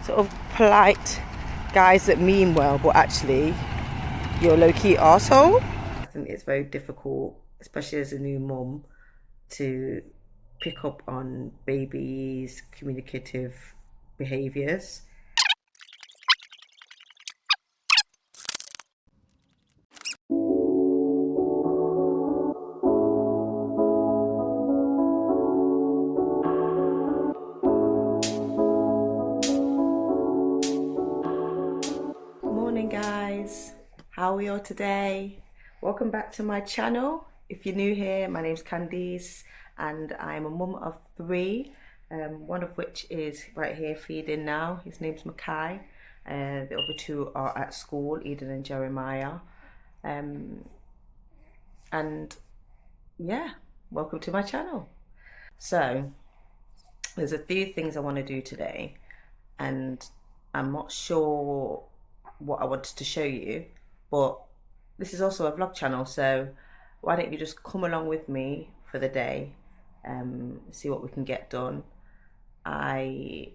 sort of polite guys that mean well, but actually you're a low-key arsehole. I think it's very difficult, especially as a new mum, to pick up on babies' communicative behaviours. Morning guys, how are we all today? Welcome back to my channel. If you're new here, my name's Candice and I'm a mum of 3, one of which is right here feeding now. His name's Mackay. The other 2 are at school, Eden and Jeremiah. And yeah, welcome to my channel. So there's a few things I want to do today and I'm not sure what I wanted to show you, but this is also a vlog channel, so why don't you just come along with me for the day, see what we can get done. I'm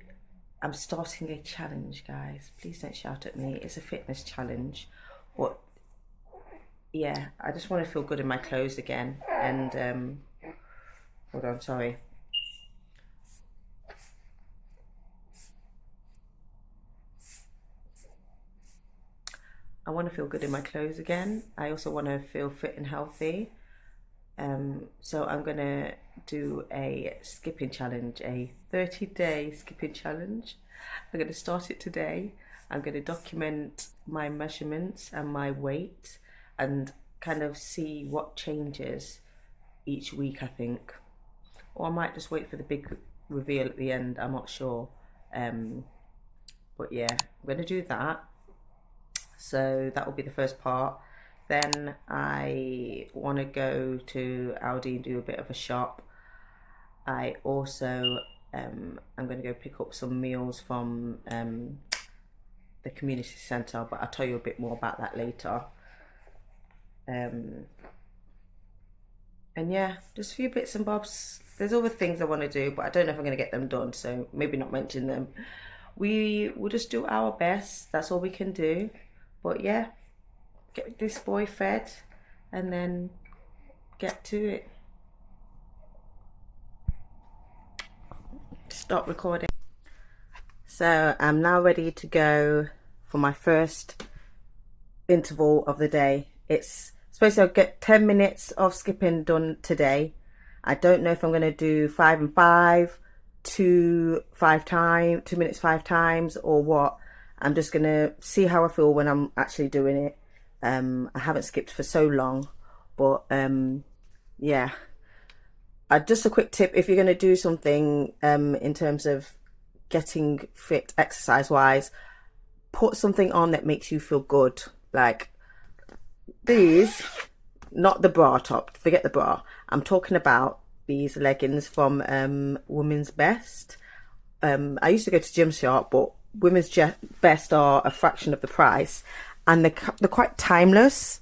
starting a challenge, guys. Please don't shout at me. It's a fitness challenge, but yeah, I just want to feel good in my clothes again. And hold on, sorry. I want to feel good in my clothes again. I also want to feel fit and healthy. So I'm going to do a skipping challenge, a 30-day skipping challenge. I'm going to start it today. I'm going to document my measurements and my weight and kind of see what changes each week, I think. Or I might just wait for the big reveal at the end, I'm not sure. But yeah, I'm going to do that. So that will be the first part. Then I want to go to Aldi and do a bit of a shop. I also I'm going to go pick up some meals from the community centre, but I'll tell you a bit more about that later. And yeah, just a few bits and bobs. There's other things I want to do, but I don't know if I'm going to get them done, so maybe not mention them. We will just do our best. That's all we can do. But yeah, get this boy fed and then get to it. Stop recording. So I'm now ready to go for my first interval of the day. It's supposed to get 10 minutes of skipping done today. I don't know if I'm going to do 5 and 5, 2 minutes 5 times, or what. I'm just going to see how I feel when I'm actually doing it. I haven't skipped for so long, but yeah. Just a quick tip, if you're going to do something in terms of getting fit exercise wise, put something on that makes you feel good. Like these, not the bra top, forget the bra. I'm talking about these leggings from Women's Best. I used to go to Gymshark, but Women's Best are a fraction of the price, and they're quite timeless,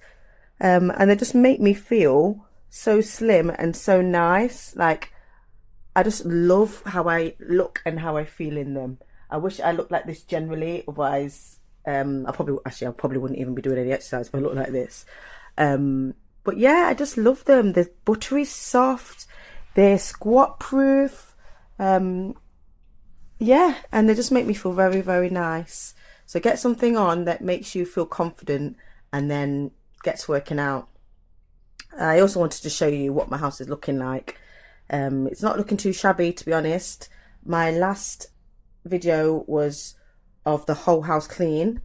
and they just make me feel so slim and so nice. Like, I just love how I look and how I feel in them. I wish I looked like this generally, otherwise I probably wouldn't even be doing any exercise if I looked like this. But yeah, I just love them. They're buttery soft, they're squat proof, yeah, and they just make me feel very, very nice. So get something on that makes you feel confident and then get to working out. I also wanted to show you what my house is looking like. It's not looking too shabby, to be honest. My last video was of the whole house clean,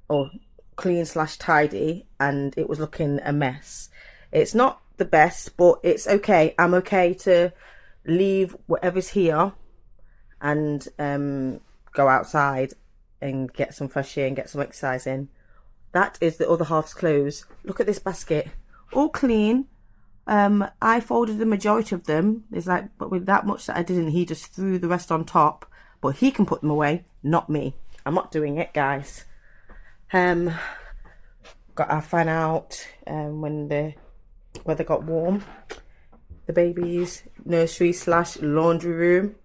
or clean/tidy, and it was looking a mess. It's not the best, but it's okay. I'm okay to leave whatever's here and go outside and get some fresh air and get some exercise in. That is the other half's clothes. Look at this basket, all clean. I folded the majority of them. There's like, but with that much that I didn't, he just threw the rest on top. But he can put them away, not me. I'm not doing it, guys. Got our fan out when the weather got warm. The baby's nursery/laundry room.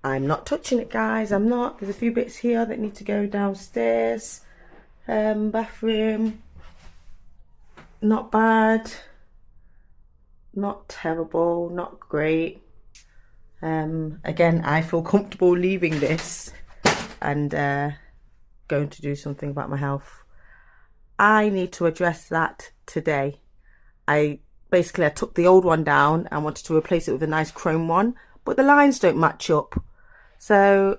I'm not touching it, guys. I'm not. There's a few bits here that need to go downstairs. Bathroom, not bad, not terrible, not great. Again, I feel comfortable leaving this and going to do something about my health. I need to address that today. I took the old one down and wanted to replace it with a nice chrome one, but the lines don't match up. So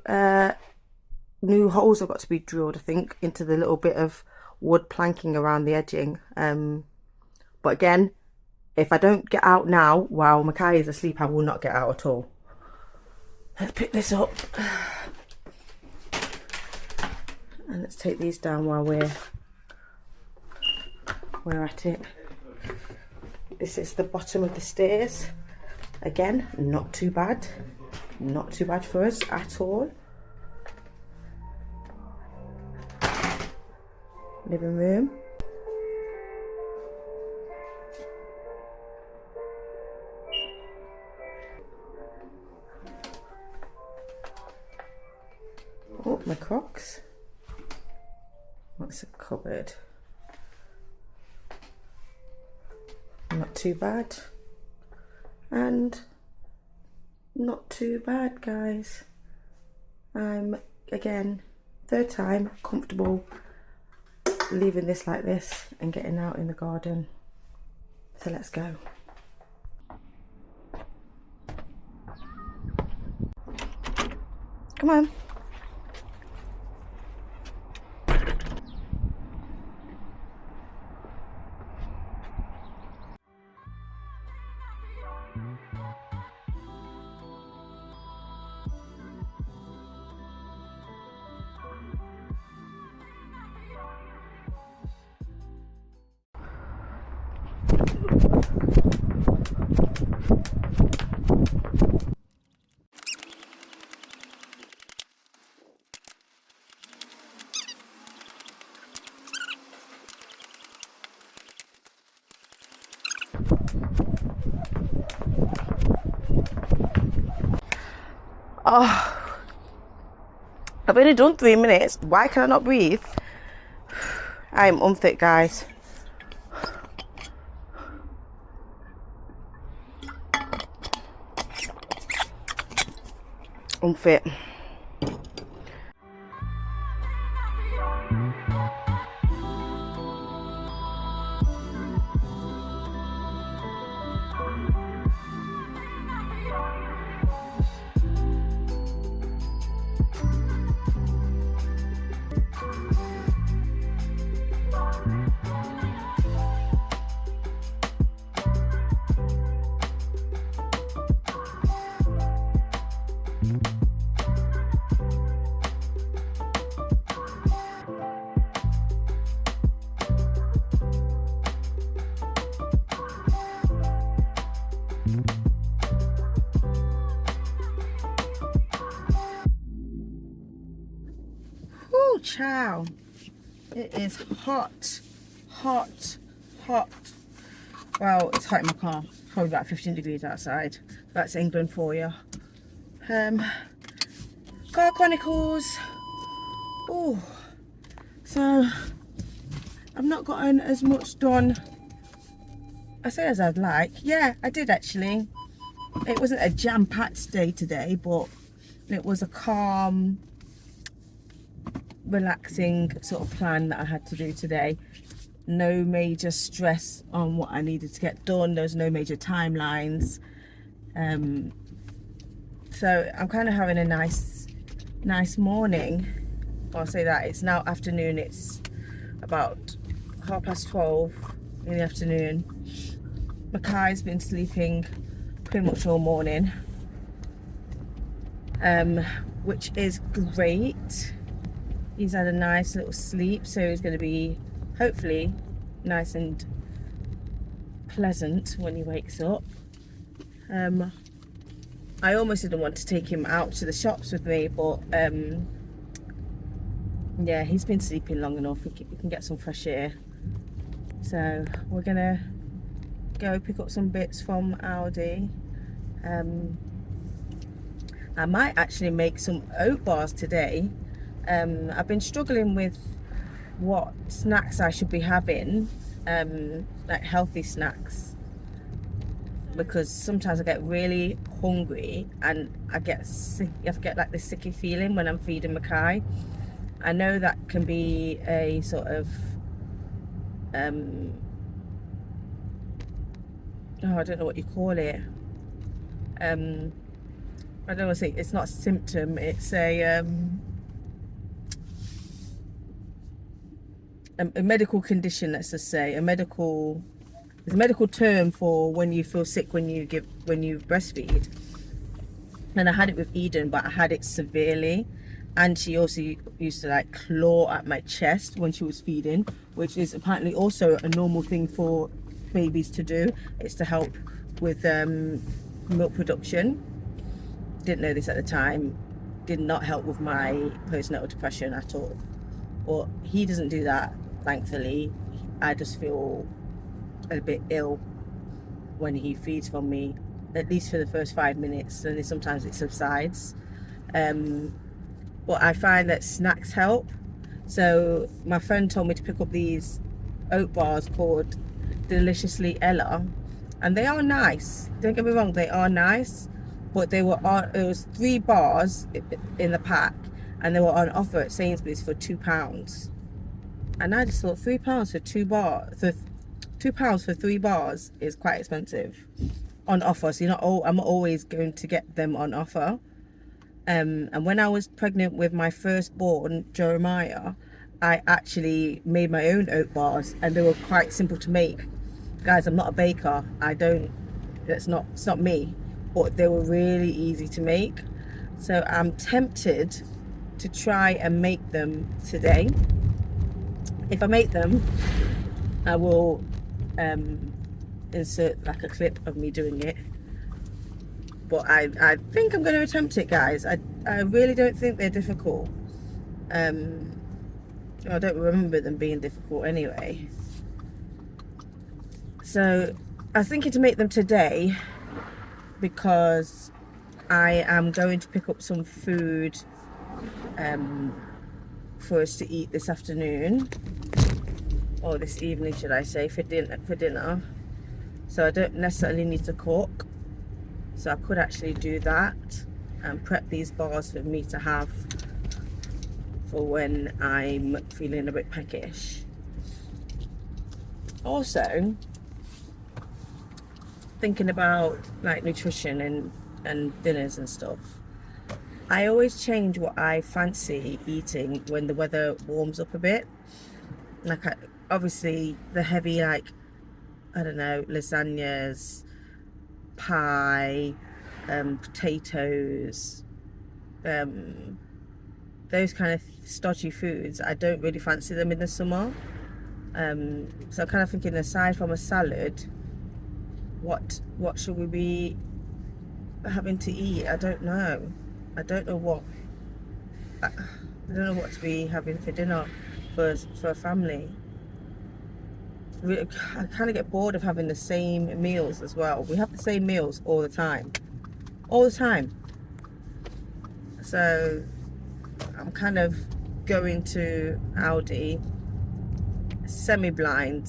new holes have got to be drilled, I think, into the little bit of wood planking around the edging. But again, if I don't get out now while Mackay is asleep, I will not get out at all. Let's pick this up and let's take these down while we're at it. This is the bottom of the stairs. Again, not too bad. Not too bad for us at all. Living room. Oh, my Crocs. What's a cupboard? Not too bad. And not too bad, guys. I'm, again, third time comfortable leaving this like this and getting out in the garden. So let's go. Come on. Oh, I've only done 3 minutes. Why can I not breathe? I am unfit, guys. Unfit. Woo, chow. It is hot, hot, hot. Well, it's hot in my car. Probably about 15 degrees outside. That's England for you. Car Chronicles. Oh, so I've not gotten as much done, I say, as I'd like. Yeah, I did actually. It wasn't a jam-packed day today, but it was a calm, relaxing sort of plan that I had to do today. No major stress on what I needed to get done. There was no major timelines. So I'm kind of having a nice morning. I'll say that. It's now afternoon. It's about 12:30 in the afternoon. Mackay's been sleeping pretty much all morning, which is great. He's had a nice little sleep, so he's going to be hopefully nice and pleasant when he wakes up. I almost didn't want to take him out to the shops with me, but yeah, he's been sleeping long enough. We can get some fresh air. So we're gonna go pick up some bits from Aldi. I might actually make some oat bars today. I've been struggling with what snacks I should be having, like healthy snacks, because sometimes I get really hungry and I get sick. I get like this sicky feeling when I'm feeding Mackay. I know that can be a sort of oh, I don't know what you call it. I don't want to say it's not a symptom. It's a medical condition. Let's just say there's a medical term for when you feel sick when you breastfeed. And I had it with Eden, but I had it severely. And she also used to like claw at my chest when she was feeding, which is apparently also a normal thing for babies to do. It's to help with milk production. Didn't know this at the time. Did not help with my postnatal depression at all. But he doesn't do that, thankfully. I just feel a bit ill when he feeds from me, at least for the first 5 minutes, and then sometimes it subsides. But I find that snacks help. So my friend told me to pick up these oat bars called Deliciously Ella, and they are nice. Don't get me wrong, they are nice, but it was 3 bars in the pack, and they were on offer at Sainsbury's for £2. And I just thought £3 for £2 for 3 bars is quite expensive on offer. So I'm not always going to get them on offer. And when I was pregnant with my firstborn, Jeremiah, I actually made my own oat bars, and they were quite simple to make. Guys, I'm not a baker. It's not me, but they were really easy to make. So I'm tempted to try and make them today. If I make them, I will insert like a clip of me doing it. But I think I'm going to attempt it, guys. I really don't think they're difficult. I don't remember them being difficult anyway. So I'm thinking to make them today because I am going to pick up some food for us to eat this afternoon, or this evening should I say, for dinner. So I don't necessarily need to cook. So I could actually do that and prep these bars for me to have for when I'm feeling a bit peckish. Also, thinking about like nutrition and dinners and stuff, I always change what I fancy eating when the weather warms up a bit. Like obviously the heavy, like, I don't know, lasagnas, pie, potatoes, those kind of stodgy foods, I don't really fancy them in the summer. So I'm kind of thinking, aside from a salad, what should we be having to eat? I don't know what to be having for dinner for a family. I kind of get bored of having the same meals as well. We have the same meals all the time. So I'm kind of going to Aldi, semi-blind,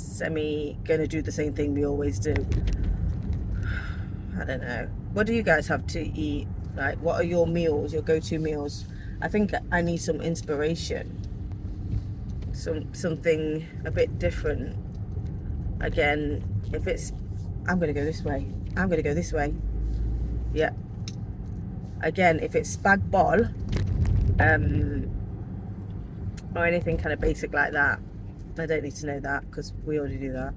gonna do the same thing we always do. I don't know. What do you guys have to eat? Like, what are your meals, your go-to meals? I think I need some inspiration. Something a bit different. Again, I'm gonna go this way. Yeah. Again, if it's spag bol, or anything kind of basic like that, I don't need to know that because we already do that.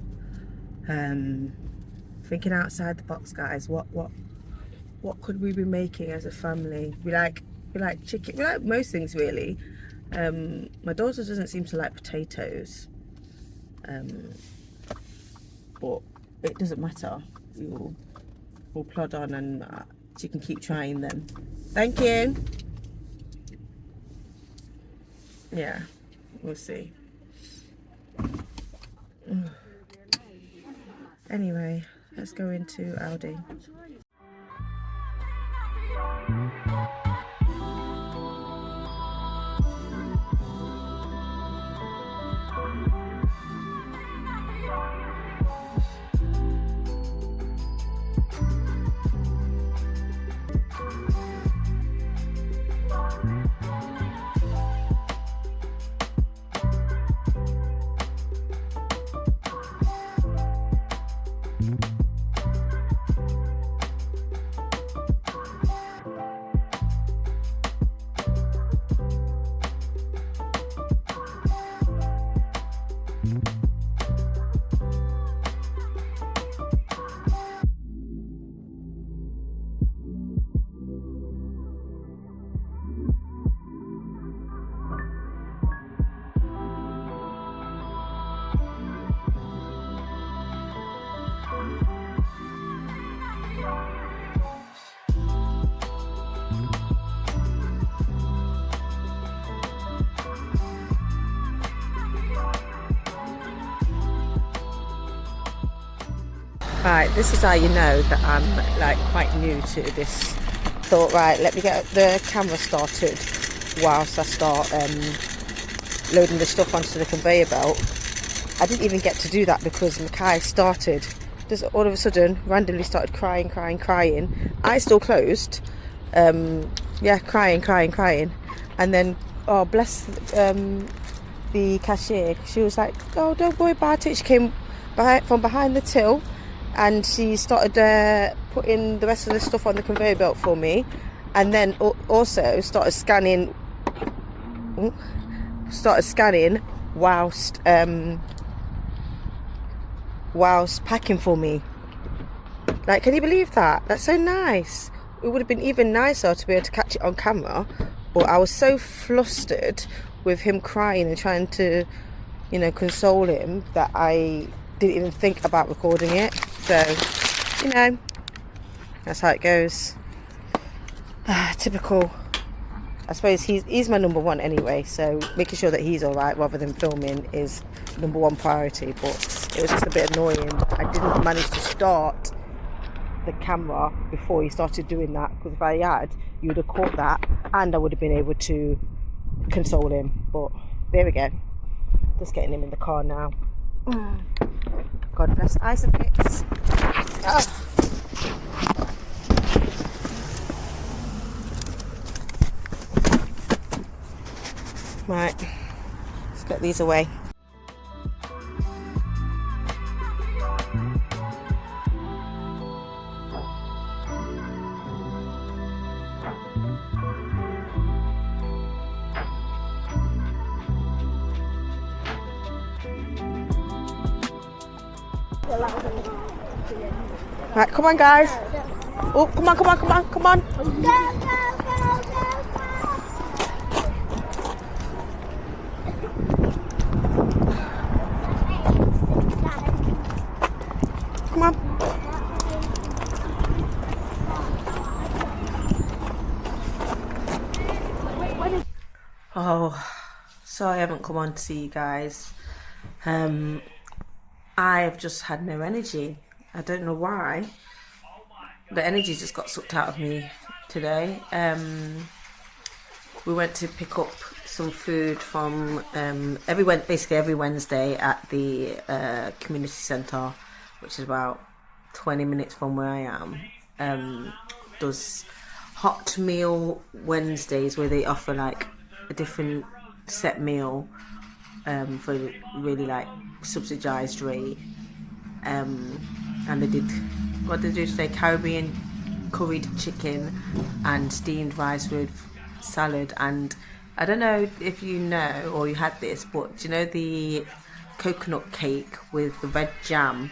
Thinking outside the box, guys. What could we be making as a family? We like chicken. We like most things, really. My daughter doesn't seem to like potatoes. But it doesn't matter. We'll plod on, and she can keep trying them. Thank you. Yeah, we'll see. Anyway, let's go into Aldi. Right, this is how you know that I'm like quite new to this. Thought, right, let me get the camera started whilst I start loading the stuff onto the conveyor belt. I didn't even get to do that because Mackay started, just all of a sudden randomly started crying. Eyes still closed. Yeah, crying. And then, oh bless the cashier, she was like, oh, don't worry about it. She came from behind the till and she started putting the rest of the stuff on the conveyor belt for me, and then also started scanning whilst packing for me. Like, can you believe that? That's so nice. It would have been even nicer to be able to catch it on camera, but I was so flustered with him crying and trying to, you know, console him that I didn't even think about recording it. So, you know, that's how it goes. Typical. I suppose he's my number one anyway, so making sure that he's alright rather than filming is number one priority. But it was just a bit annoying. I didn't manage to start the camera before he started doing that, because if I had, you would have caught that and I would have been able to console him. But there we go, just getting him in the car now. God bless Isofix. Oh. Right, let's get these away. Right, come on guys. Oh, come on. Come on. Oh, sorry I haven't come on to see you guys. I've just had no energy. I don't know why. The energy just got sucked out of me today. We went to pick up some food from every Wednesday at the community centre, which is about 20 minutes from where I am. Does hot meal Wednesdays where they offer like a different set meal for really like subsidised rate. And they did, what did they do today? Caribbean curried chicken and steamed rice with salad. And I don't know if you know or you had this, but do you know the coconut cake with the red jam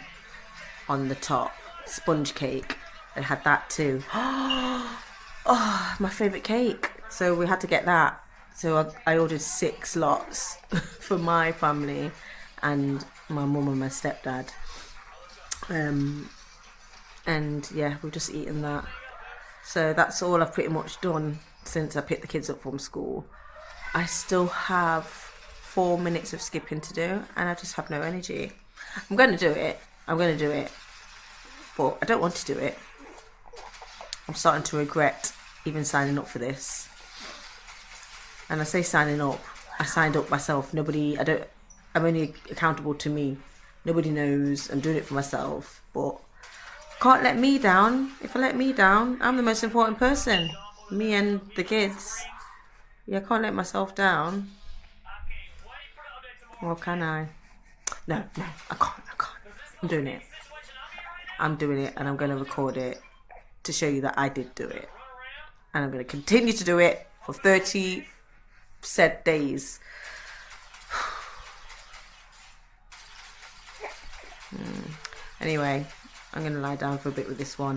on the top, sponge cake? They had that too. Oh, my favourite cake. So we had to get that. So I ordered 6 lots for my family and my mum and my stepdad. And yeah, we've just eaten that. So that's all I've pretty much done since I picked the kids up from school. I still have 4 minutes of skipping to do and I just have no energy. I'm going to do it, but I don't want to do it. I'm starting to regret even signing up for this. And I say signing up, I signed up myself. I'm only accountable to me. Nobody knows I'm doing it for myself, but can't let me down. If I let me down, I'm the most important person. Me and the kids. Yeah, I can't let myself down. Or can I? No, I can't. I'm doing it. And I'm going to record it to show you that I did do it. And I'm going to continue to do it for 30 said days. Anyway, I'm going to lie down for a bit with this one.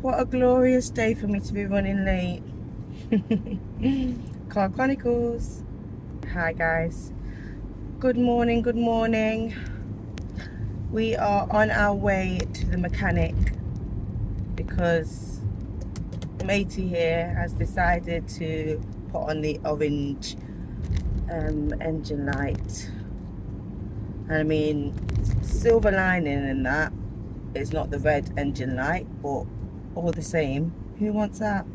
What a glorious day for me to be running late. Car Chronicles. Hi guys. Good morning. We are on our way to the mechanic because matey here has decided to put on the orange engine light. I mean, silver lining in that, it's not the red engine light, but all the same, who wants that?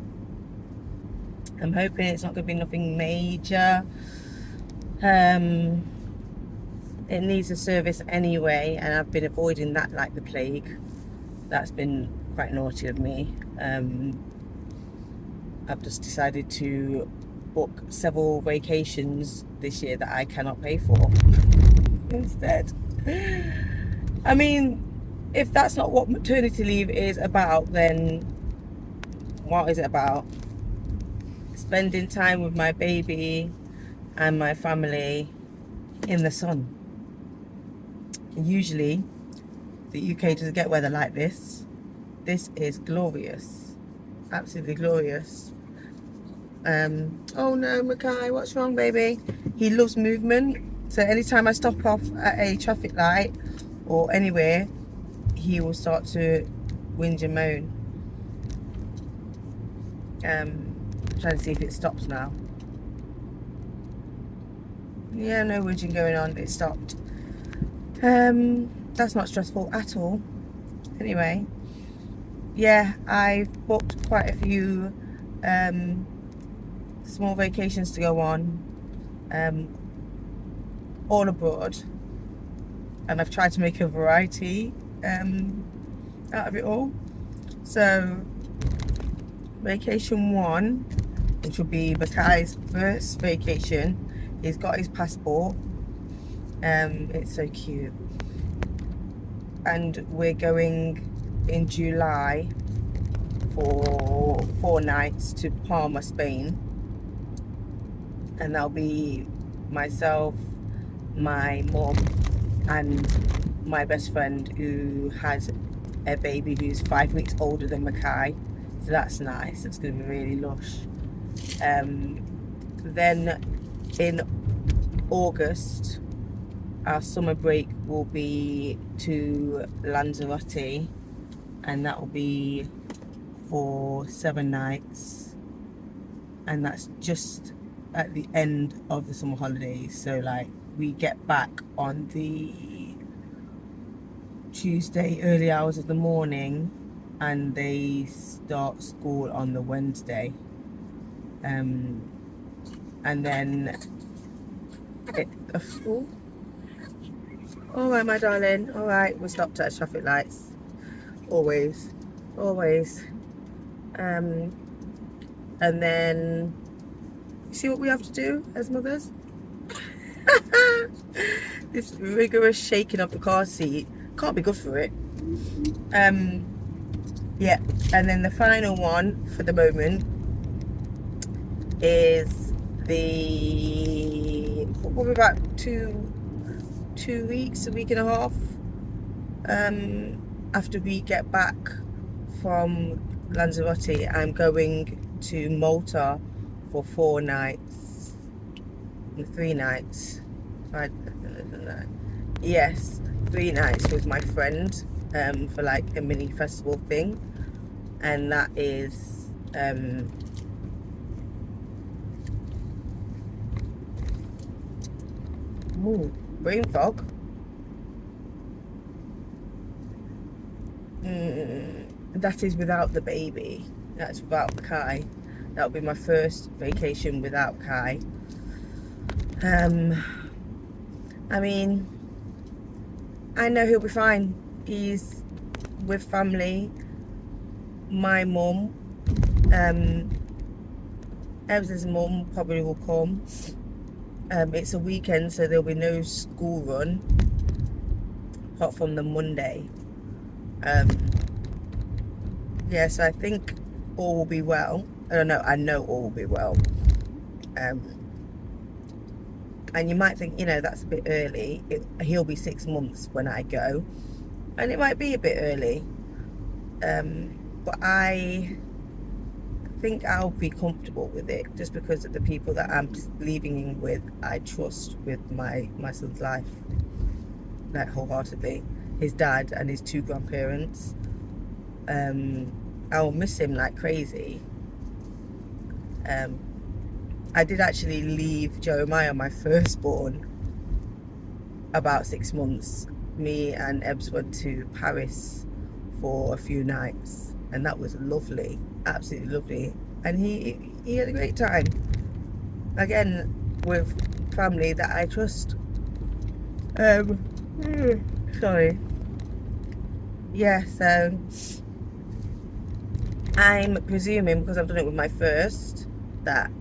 I'm hoping it's not going to be nothing major. It needs a service anyway, and I've been avoiding that like the plague. That's been quite naughty of me. I've just decided to book several vacations this year that I cannot pay for instead. I mean, if that's not what maternity leave is about, then what is it about? Spending time with my baby and my family in the sun. Usually the UK doesn't get weather like this. This is glorious, absolutely glorious. Oh no, Mackay, what's wrong, baby? He loves movement, so anytime I stop off at a traffic light or anywhere, he will start to whinge and moan. Trying to see if it stops now. Yeah, no whinging going on, it stopped. That's not stressful at all. Anyway, yeah, I've booked quite a few small vacations to go on, all abroad, and I've tried to make a variety out of it all. So vacation one, which will be Mackay's first vacation, he's got his passport. It's so cute, and we're going in July for 4 nights to Palma, Spain, and that'll be myself, my mum, and my best friend who has a baby who's 5 weeks older than Mackay, so that's nice. It's going to be really lush. Then in August, our summer break will be to Lanzarote, and that will be for 7 nights, and that's just at the end of the summer holidays. So like, we get back on the Tuesday early hours of the morning, and they start school on the Wednesday, and then all right, my darling, all right, we stopped at traffic lights, always. And then see what we have to do as mothers. This rigorous shaking of the car seat can't be good for it. Yeah, and then the final one for the moment is probably about two weeks, a week and a half, after we get back from Lanzarote. I'm going to Malta for 4 nights, 3 nights. Yes, 3 nights with my friend, for like a mini festival thing, and that is brain fog. That is without the baby. That's without Kai. That'll be my first vacation without Kai. I mean, I know he'll be fine. He's with family. My mum, Evans' mum probably will come. It's a weekend, so there'll be no school run apart from the Monday. Yeah, so I think all will be well. I don't know, I know all will be well. And you might think, you know, that's a bit early. He'll be 6 months when I go, and it might be a bit early, but I think I'll be comfortable with it, just because of the people that I'm leaving with. I trust with my son's life, like, wholeheartedly. His dad and his 2 grandparents. I will miss him like crazy, I did actually leave Jeremiah, my firstborn, about 6 months. Me and Ebbs went to Paris for a few nights, and that was lovely, absolutely lovely. And he had a great time, again with family that I trust. Sorry. Yeah, so I'm presuming, because I've done it with my first, that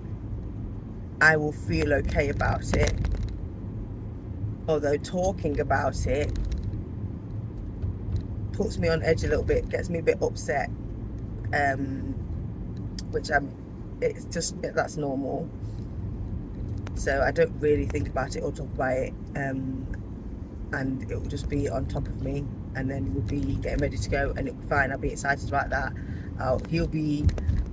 I will feel okay about it. Although talking about it puts me on edge a little bit, gets me a bit upset, which it's just, that's normal. So I don't really think about it or talk about it, and it will just be on top of me, and then we'll be getting ready to go, and it'll be fine. I'll be excited about that. He'll be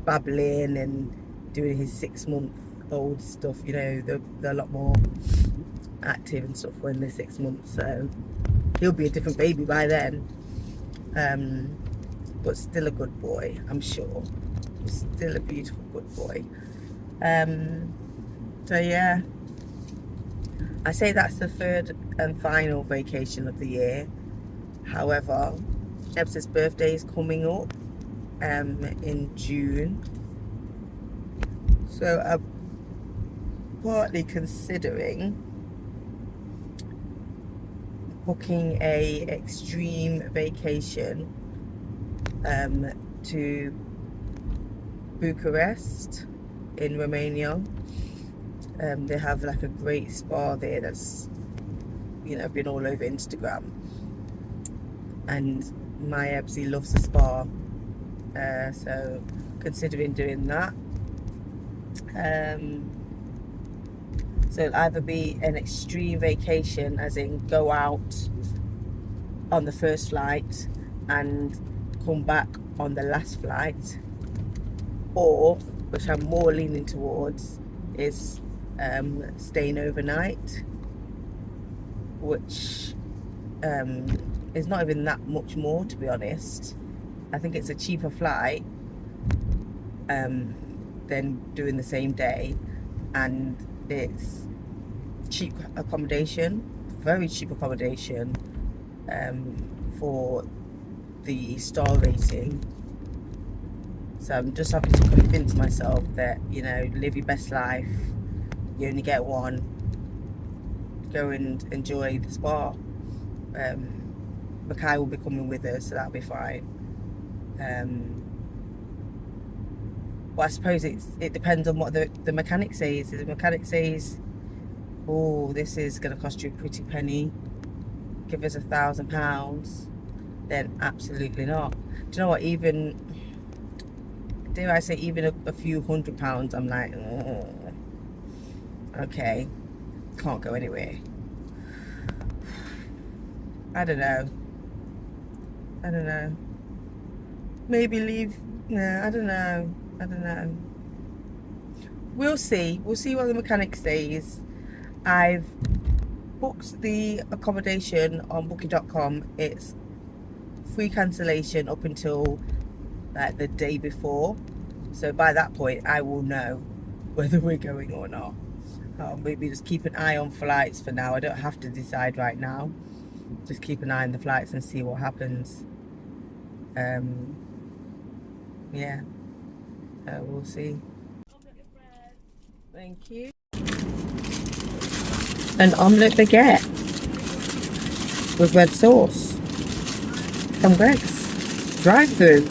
babbling and doing his 6-month-old stuff, you know. They're a lot more active and stuff when they're 6 months, so he'll be a different baby by then, but still a good boy, I'm sure. Still a beautiful good boy. So yeah, I say that's the third and final vacation of the year. However, Ebbs' birthday is coming up in June, so I'm partly considering booking a extreme vacation to Bucharest in Romania. They have like a great spa there that's, you know, been all over Instagram, and my Ebbsy loves the spa, so considering doing that. So it'll either be an extreme vacation, as in go out on the first flight and come back on the last flight, or, which I'm more leaning towards, is staying overnight, which is not even that much more, to be honest. I think it's a cheaper flight than doing the same day, and it's cheap accommodation, very cheap accommodation, for the star rating. So I'm just having to convince myself that, you know, live your best life, you only get one, go and enjoy the spa. Mackay will be coming with us, so that'll be fine. But I suppose it depends on what the mechanic says. If the mechanic says, oh, this is going to cost you a pretty penny, give us £1,000, then absolutely not. Do you know what, even, dare I say, even a few £100, I'm like, okay, can't go anywhere. I don't know. Maybe leave. No, I don't know. We'll see what the mechanic says. I've booked the accommodation on booking.com. It's free cancellation up until like the day before, so by that point I will know whether we're going or not. Maybe just keep an eye on flights for now. I don't have to decide right now. Just keep an eye on the flights and see what happens. Yeah, we'll see. Thank you. An omelette baguette with red sauce, some eggs, drive-through.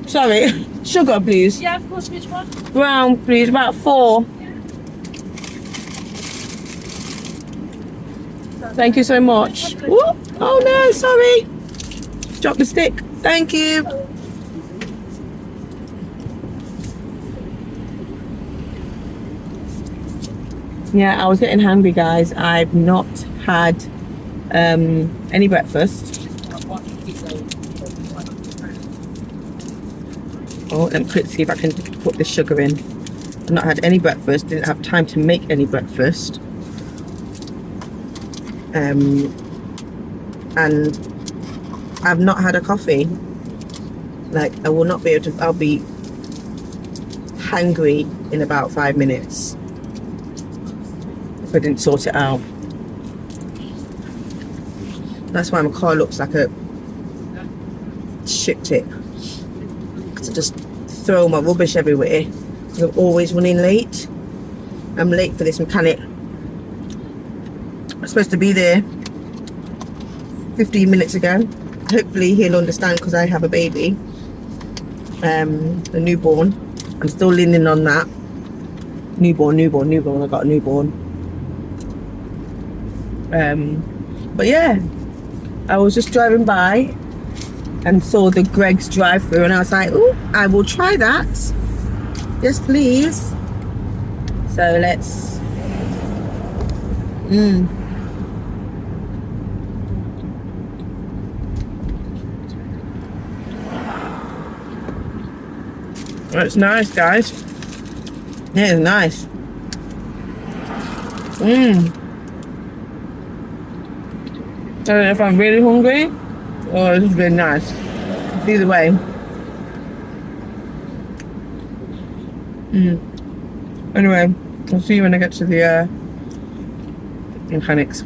Sorry, sugar please. Yeah, of course. Which one? Brown please, about 4. Thank you so much. Whoop. Oh no, sorry. Drop the stick. Thank you. Yeah, I was getting hungry, guys. I've not had any breakfast. Oh, let me quickly see if I can put the sugar in. I've not had any breakfast, didn't have time to make any breakfast. and I've not had a coffee. Like, I will not be able to, I'll be hangry in about 5 minutes if I didn't sort it out. That's why my car looks like a shit tip, because I just throw my rubbish everywhere, because I'm always running late. I'm late for this mechanic. I'm supposed to be there 15 minutes ago. Hopefully he'll understand, because I have a baby, a newborn. I'm still leaning on that. Newborn. I got a newborn. But yeah, I was just driving by and saw the Greggs drive-through, and I was like, "Ooh, I will try that. Yes, please." So let's. It's nice, guys. It is nice. I don't know if I'm really hungry or it's just really nice. Either way. Anyway, I'll see you when I get to the mechanics.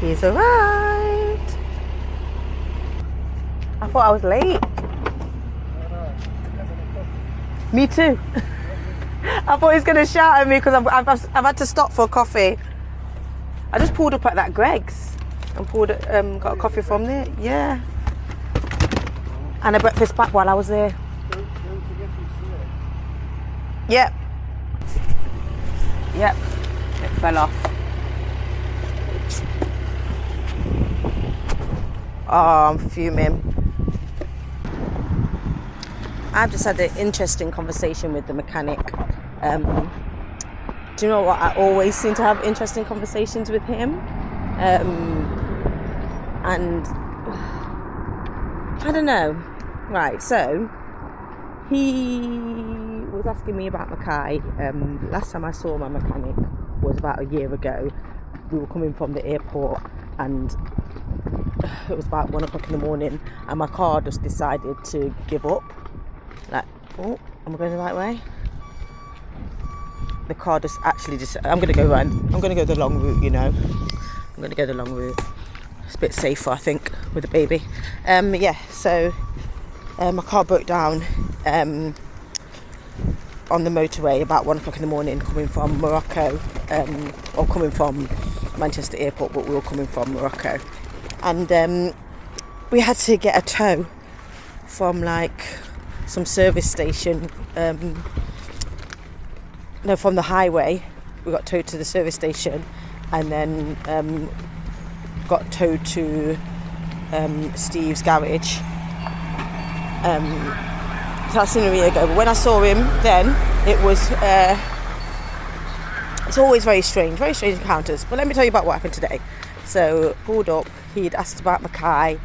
He's arrived. I thought I was late. Me too. I thought he was going to shout at me because I've had to stop for a coffee. I just pulled up at that Greggs and got a coffee from there. Yeah. And a breakfast pack while I was there. Yep. It fell off. Oh, I'm fuming. I've just had an interesting conversation with the mechanic. Do you know what? I always seem to have interesting conversations with him. And I don't know. Right, so he was asking me about Mackay. Last time I saw my mechanic was about a year ago. We were coming from the airport and it was about 1 o'clock in the morning, and my car just decided to give up. Like, oh, am I going the right way? The car just I'm going to go the long route, you know. I'm going to go the long route. It's a bit safer, I think, with a baby. So my car broke down on the motorway about 1 o'clock in the morning, coming from Morocco, or coming from Manchester Airport, but we were coming from Morocco. And we had to get a tow from like some service station. From the highway. We got towed to the service station, and then got towed to Steve's garage. That's in a year ago. But when I saw him then, it was. It's always very strange encounters. But let me tell you about what happened today. So pulled up. He'd asked about Mackay,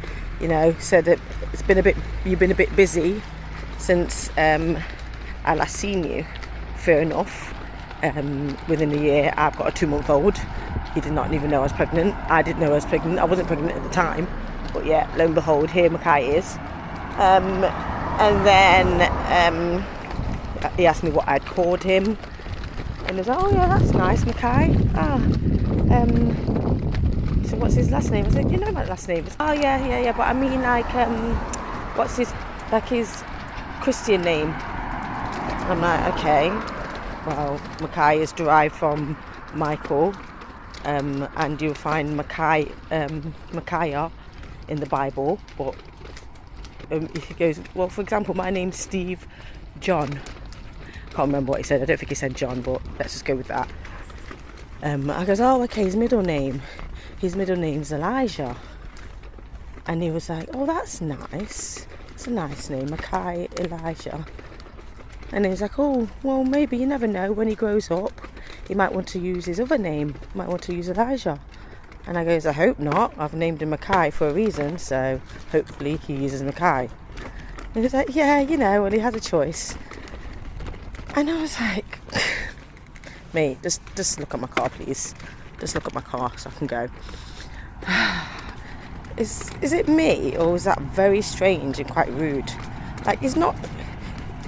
said that you've been a bit busy since I last seen you. Fair enough. Within a year, I've got a 2-month-old. He did not even know I was pregnant. I didn't know I was pregnant. I wasn't pregnant at the time, but yeah, lo and behold, here Mackay is. And then he asked me what I'd called him, and he was like, "Oh yeah, that's nice, Mackay. So what's his last name?" I said, "You know my last name." "Oh yeah, but I mean like what's his Christian name?" I'm like, "Okay, well, Mackay is derived from Michael, and you'll find Micaiah in the Bible, but he goes, well, for example, my name's Steve John." Can't remember what he said. I don't think he said John, but let's just go with that. I goes, "Oh, okay, his middle name's Elijah." And he was like, "Oh, that's nice. It's a nice name, Mackay Elijah." And he's like, oh, well, maybe, you never know, when he grows up, he might want to use his other name, might want to use Elijah. And I goes, I hope not, I've named him Mackay for a reason, so hopefully he uses Mackay. And he's like, yeah, you know, and he had a choice. And I was like, mate, just look at my car, please. Just look at my car so I can go. Is it me, or is that very strange and quite rude? Like, he's not...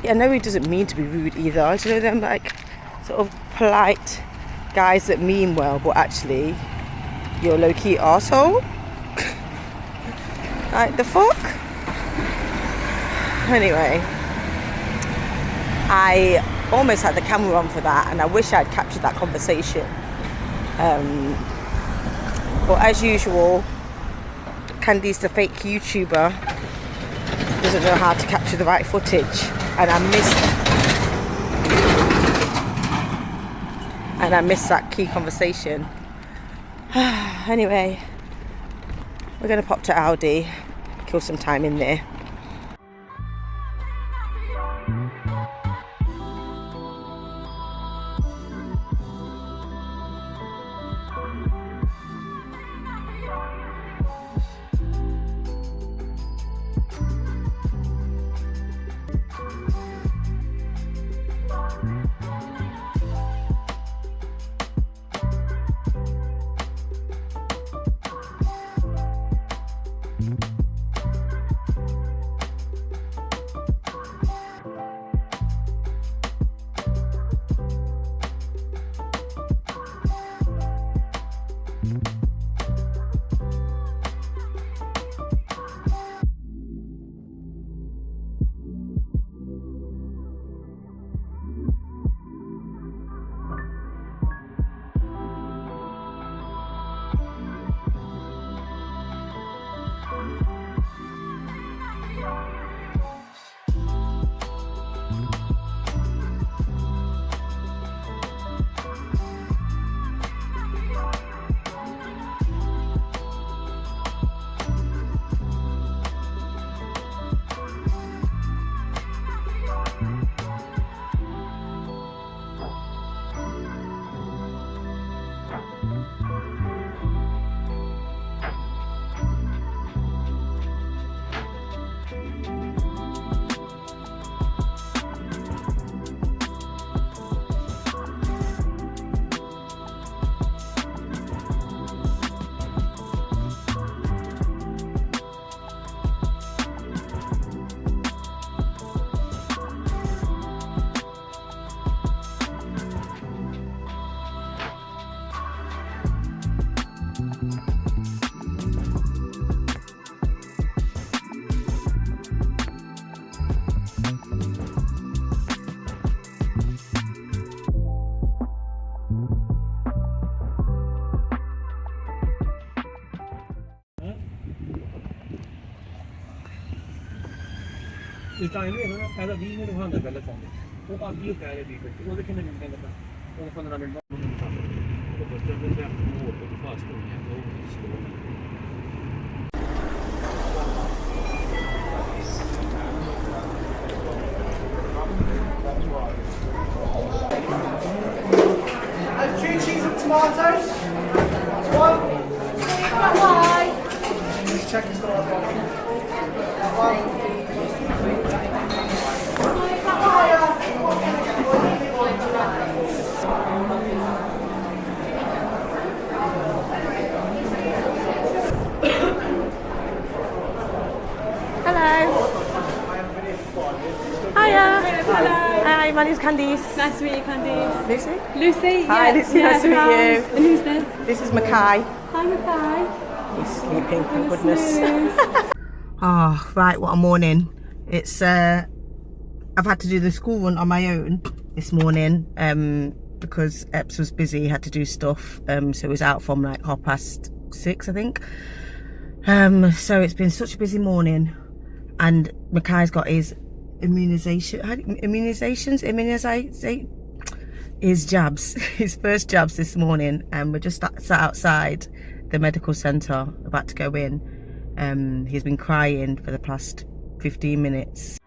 I know he doesn't mean to be rude either. Do you know them, like, sort of polite guys that mean well, but actually you're a low-key arsehole? Like, the fuck? Anyway, I almost had the camera on for that, and I wish I'd captured that conversation. But as usual, Candy's the fake YouTuber, doesn't know how to capture the right footage, and I missed that key conversation. Anyway, we're gonna pop to Aldi, kill some time in there. Time है ना पहले 20 minute वहां अंदर पहले पहुंचे वो आप ये कह रहे थे वो देखे ना मिनट का वो 15 मिनट तो बच्चे में से वो तो फास्ट हो गया वो slow Two cheese and tomatoes. One. Why? Just check it's the right one. Hello. Hiya. Hello. Hi, my name's Candice. Nice to meet you, Candice. Lucy? Lucy. Hi, Lucy, nice to meet hi. you. And who's this? This is Mackay. Hi, Mackay. He's sleeping, thank goodness. Snooze. Oh, right, what a morning. It's, I've had to do the school run on my own this morning because Epps was busy, had to do stuff, so he was out from like 6:30, I think. So it's been such a busy morning, and Mackay's got his immunisations, his jabs, his first jabs this morning, and we're just sat outside the medical centre about to go in. He's been crying for the past 15 minutes.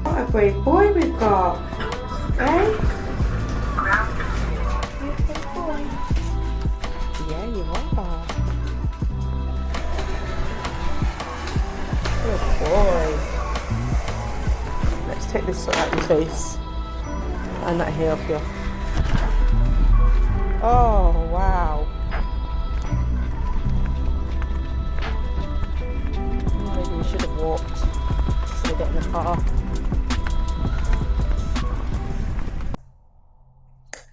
What a brave boy we've got, eh? Yeah, you are. Good boy. Let's take this out of your face. And that hair off you. Oh, wow. Maybe we should have walked. So we get in the car.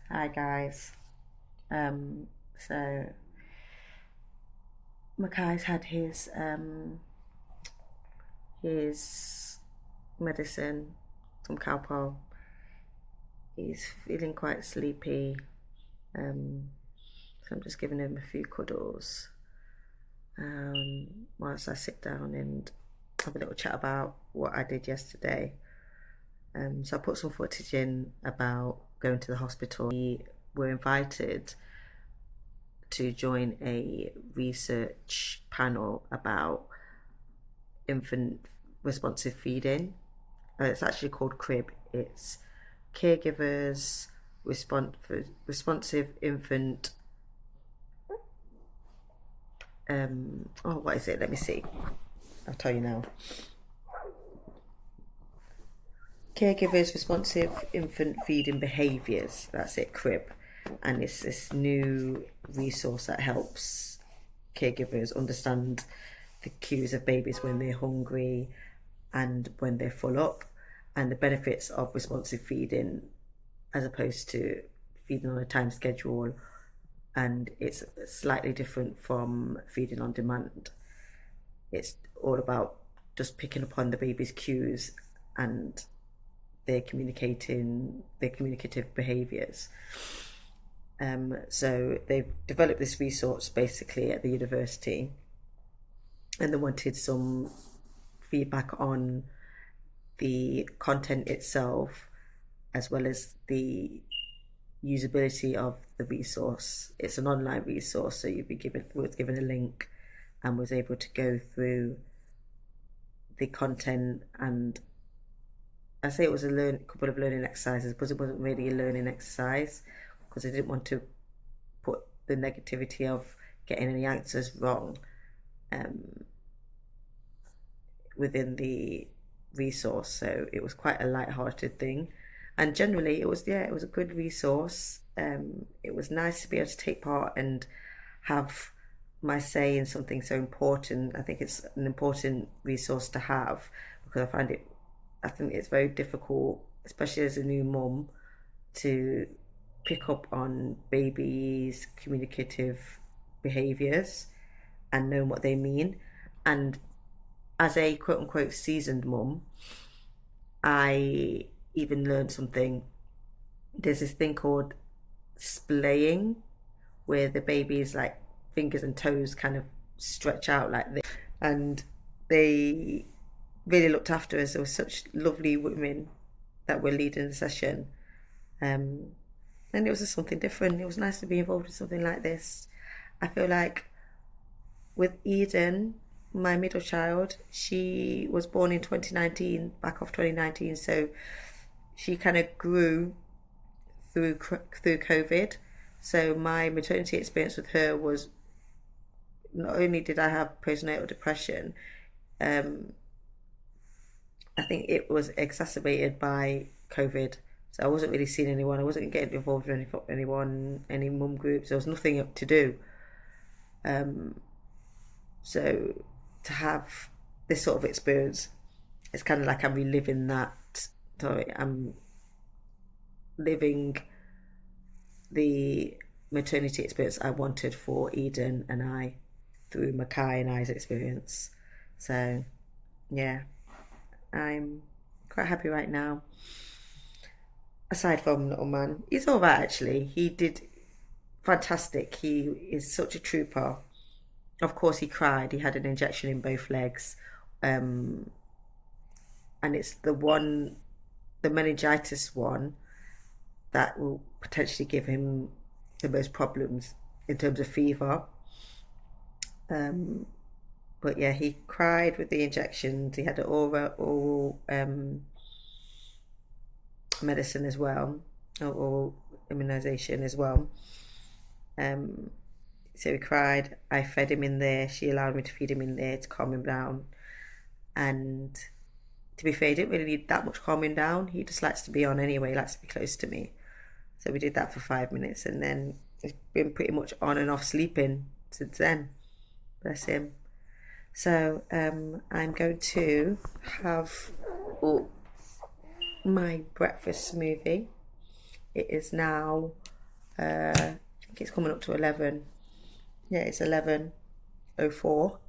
Hi guys. So Makai's had his medicine, some Calpol. He's feeling quite sleepy. So I'm just giving him a few cuddles whilst I sit down and have a little chat about what I did yesterday. So I put some footage in about going to the hospital. We were invited to join a research panel about infant responsive feeding. It's actually called CRIB. It's caregivers responsive infant what is it? Let me see. I'll tell you now. Caregivers responsive infant feeding behaviours. That's it, CRIB. And it's this new resource that helps caregivers understand the cues of babies when they're hungry and when they're full up, and the benefits of responsive feeding as opposed to feeding on a time schedule. And it's slightly different from feeding on demand. It's all about just picking up on the baby's cues and their communicative behaviours. So they've developed this resource basically at the university, and they wanted some feedback on the content itself as well as the usability of the resource. It's an online resource, so was given a link and was able to go through the content. And I say it was a couple of learning exercises, but it wasn't really a learning exercise because I didn't want to put the negativity of getting any answers wrong within the resource. So it was quite a light-hearted thing, and generally it was a good resource. It was nice to be able to take part and have my say in something so important. I think it's an important resource to have because I think it's very difficult, especially as a new mum, to pick up on babies' communicative behaviours and know what they mean. And as a quote-unquote seasoned mum, I even learned something. There's this thing called splaying, where the baby's like fingers and toes kind of stretch out like this, and they really looked after us. There were such lovely women that were leading the session, and it was just something different. It was nice to be involved in something like this. I feel like with Eden, my middle child, she was born in 2019, back off 2019, so she kind of grew through COVID. So my maternity experience with her was, not only did I have postnatal depression, I think it was exacerbated by COVID. So I wasn't really seeing anyone. I wasn't getting involved with any mum groups. There was nothing to do. So to have this sort of experience, it's kind of like I'm reliving that. Sorry, I'm living the maternity experience I wanted for Eden and I through Mackay and I's experience. So yeah, I'm quite happy right now. Aside from little man, he's all right actually. He did fantastic. He is such a trooper. Of course, he cried. He had an injection in both legs, and it's the meningitis one, that will potentially give him the most problems in terms of fever. But yeah, he cried with the injections. He had an oral medicine as well, or immunisation as well. So he cried. I fed him in there. She allowed me to feed him in there to calm him down. And to be fair, he didn't really need that much calming down. He just likes to be on anyway. He likes to be close to me. So we did that for 5 minutes, and then he's been pretty much on and off sleeping since then. Bless him. So I'm going to have my breakfast smoothie. It is now, I think it's coming up to 11. Yeah, it's 11:04.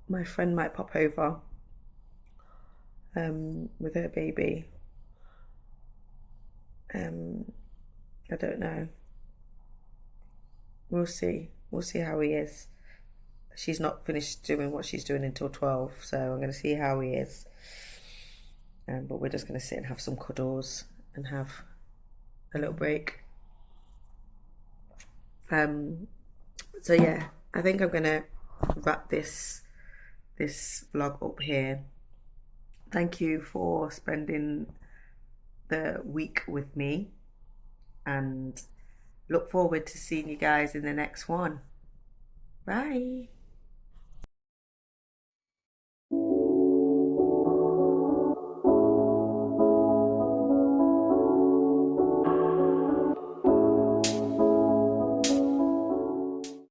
My friend might pop over with her baby. I don't know. We'll see. We'll see how he is. She's not finished doing what she's doing until 12, so I'm going to see how he is. But we're just going to sit and have some cuddles and have a little break. So yeah, I think I'm going to wrap this vlog up here. Thank you for spending the week with me, and look forward to seeing you guys in the next one. Bye.